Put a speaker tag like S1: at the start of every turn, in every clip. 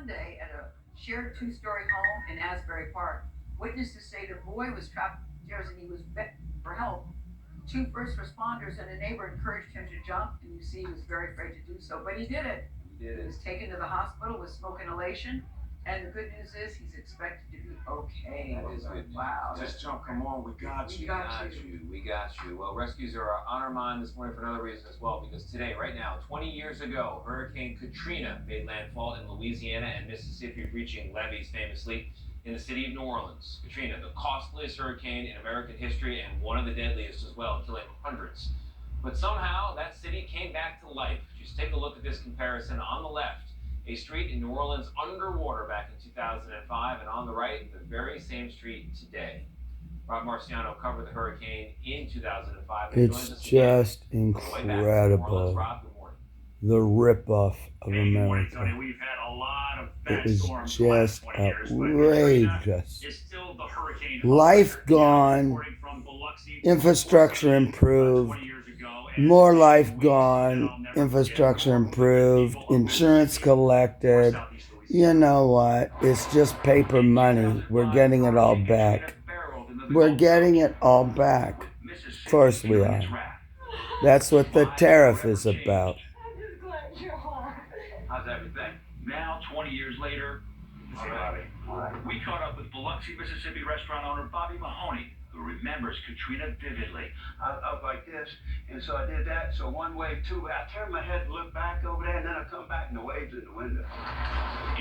S1: Sunday at a shared two-story home in Asbury Park. Witnesses say the boy was trapped upstairs and he was begging for help. Two first responders and a neighbor encouraged him to jump, and you see he was very afraid to do so, but he did it. He was taken to the hospital with smoke inhalation, and the good news is he's expected to be okay.
S2: That is good news.
S1: Wow.
S3: Just jump, come on, we got you.
S2: We got you. Well, rescues are on our mind this morning for another reason as well, because today, right now, 20 years ago, Hurricane Katrina made landfall in Louisiana and Mississippi, reaching levees famously in the city of New Orleans. Katrina, the costliest hurricane in American history and one of the deadliest as well, killing hundreds. But somehow that city came back to life. Just take a look at this comparison. On the left, a street in New Orleans underwater back in 2005, and on the right, the very same street today. Rob Marciano covered the hurricane in 2005.
S4: It's just incredible. The ripoff of America.
S5: We've had a lot of
S4: it is just outrageous.
S5: Years,
S4: Life gone, infrastructure improved, more life gone, infrastructure improved, insurance collected. You know what? It's just paper money. We're getting it all back. We're getting it all back. Of course we are. That's what the tariff is about.
S5: How's everything? Now, 20 years later, we caught up with Biloxi, Mississippi restaurant owner Bobby Mahoney, who remembers Katrina vividly.
S3: Up like this, and so I did that. So one wave, two wave. I turned my head to look back over there, and then I come back, and the waves in the window.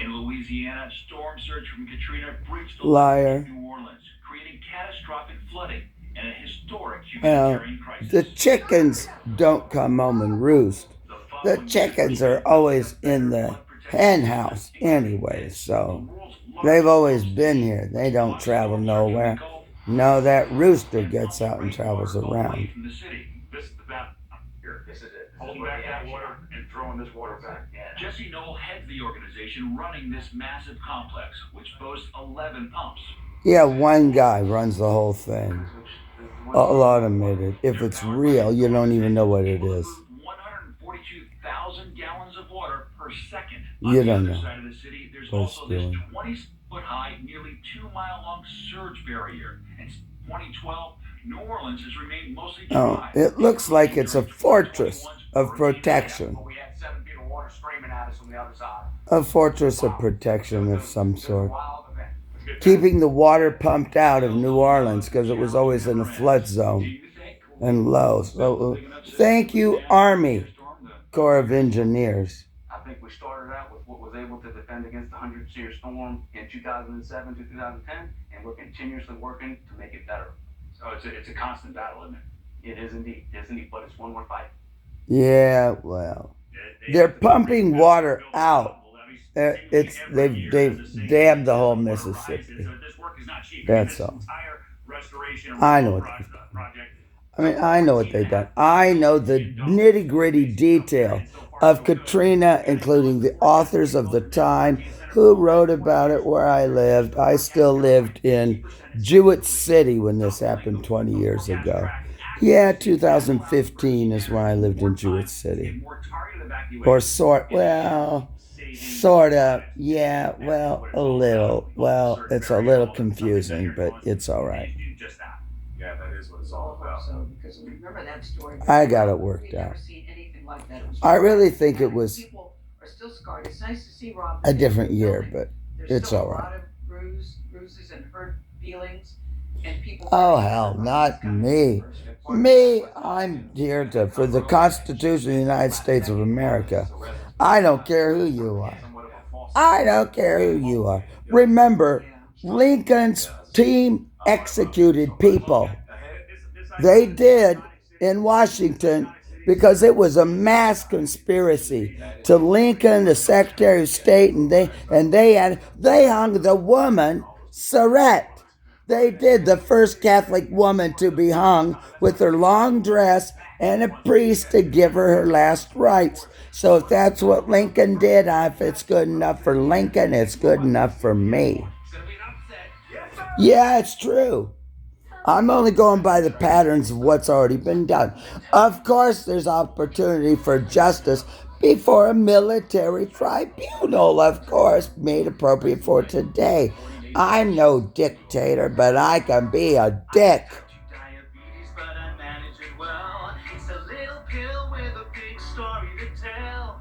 S5: In Louisiana, storm surge from Katrina breached the
S4: Liar.
S5: New Orleans, creating catastrophic flooding and a historic humanitarian crisis.
S4: The chickens don't come home and roost. The chickens are always in the hen house anyway, so they've always been here. They don't travel nowhere. No, that rooster gets out and travels around.
S5: Holding back that water and throwing this water back. Jesse Knoll heads the organization running this massive complex, which boasts 11 pumps.
S4: Yeah, one guy runs the whole thing. All automated. If it's real, you don't even know what it is.
S5: 142,000 gallons of water per second.
S4: You don't know.
S5: On the other side of the city, there's also this 20-foot-high, nearly 2-mile-long surge barrier. And since 2012, New Orleans has remained mostly dry.
S4: Oh, it looks like it's a fortress of protection.
S3: We had 7 feet of water screaming at us from the other side.
S4: A fortress of protection of some sort. Keeping the water pumped out of New Orleans because it was always in a flood zone and low. So thank you, Army Corps of Engineers.
S3: I think we started out with what was able to defend against the 100-year storm in 2007 to 2010, and we're continuously working to make it better.
S5: So it's a constant battle, isn't it?
S3: It is indeed, but it's one more fight.
S4: Yeah, well, they're pumping water out. They've dammed the whole Mississippi. That's all. I know what they've done. I know what they've done. I know the nitty-gritty detail of Katrina, including the authors of the time, who wrote about it, where I lived. I still lived in Jewett City when this happened 20 years ago. Yeah, 2015 is when I lived in Jewett City. Or sort of, yeah, well, a little. Well, it's a little confusing, but it's all right.
S5: Yeah, that is what it's all about.
S1: So, because remember that story.
S4: I got it worked out. I really think it was
S1: People are still scarred. It's nice to see Rob.
S4: a different year, but it's all right.
S1: There's still a lot of bruises and hurt feelings, and people.
S4: Oh, hell, not me. I'm here for the Constitution of the United States of America. I don't care who you are. I don't care who you are. Remember, Lincoln's team executed people. They did in Washington because it was a mass conspiracy to Lincoln, the Secretary of State, and they hung the woman Surratt. They did, the first Catholic woman to be hung with her long dress and a priest to give her last rites. So if that's what Lincoln did, if it's good enough for Lincoln, it's good enough for me. Yeah, it's true. I'm only going by the patterns of what's already been done. Of course, there's opportunity for justice, before a military tribunal, of course, made appropriate for today. I'm no dictator, but I can be a dick.
S5: Diabetes, but I manage it well. It's a little pill with a big story to tell.